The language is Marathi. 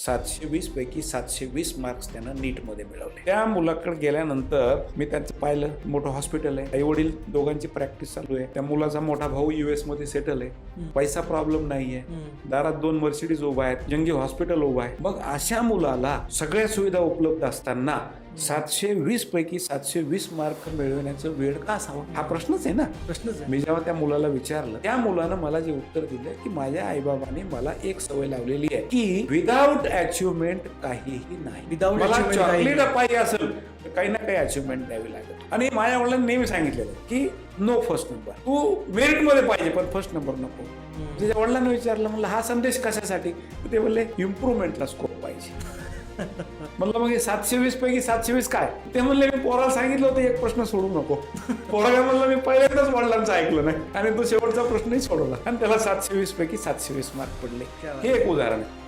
720 पैकी 720 मार्क्स त्यानं नीटमध्ये मिळवले. त्या मुलाकडे गेल्यानंतर मी त्यांचं पाहिलं. मोठं हॉस्पिटल आहे, आई वडील दोघांची प्रॅक्टिस चालू आहे. त्या मुलाचा मोठा भाऊ US मध्ये सेटल आहे, पैसा प्रॉब्लेम नाहीये, दारात 2 मर्सिडीज उभा आहेत, जंगी हॉस्पिटल उभा आहे. मग अशा मुलाला सगळ्या सुविधा उपलब्ध असताना 720 पैकी 720 मार्क मिळवण्याचं वेळ का असावा, हा प्रश्नच आहे ना. प्रश्नच आहे. मी जेव्हा त्या मुलाला विचारलं, त्या मुलानं मला जे उत्तर दिलं की माझ्या आईबाबांनी मला एक सवय लावलेली आहे की विदाउट अचिव्हमेंट काहीही नाही. Without मला achievement चॉकलेट काहीही पाहिजे असेल तर काही ना काही अचिव्हमेंट द्यावी लागेल. आणि माझ्या वडिलांनी नेहमी सांगितलेलं की नो फर्स्ट नंबर, तू मेरिट मध्ये पाहिजे पण फर्स्ट नंबर नको. त्याच्या वडिलांना विचारलं, म्हणलं हा संदेश कशासाठी, ते बोलले इम्प्रुव्हमेंटला स्कोप पाहिजे. म्हणलं मग 720 पैकी 720 काय, ते म्हणले मी पोराला सांगितलं होतं एक प्रश्न सोडू नको. पोराला म्हणलं मी पहिल्यांदाच वडिलांचं ऐकलं नाही आणि तो शेवटचा प्रश्नही सोडवला आणि त्याला 720 पैकी 720 मार्क पडले. हे एक उदाहरण आहे.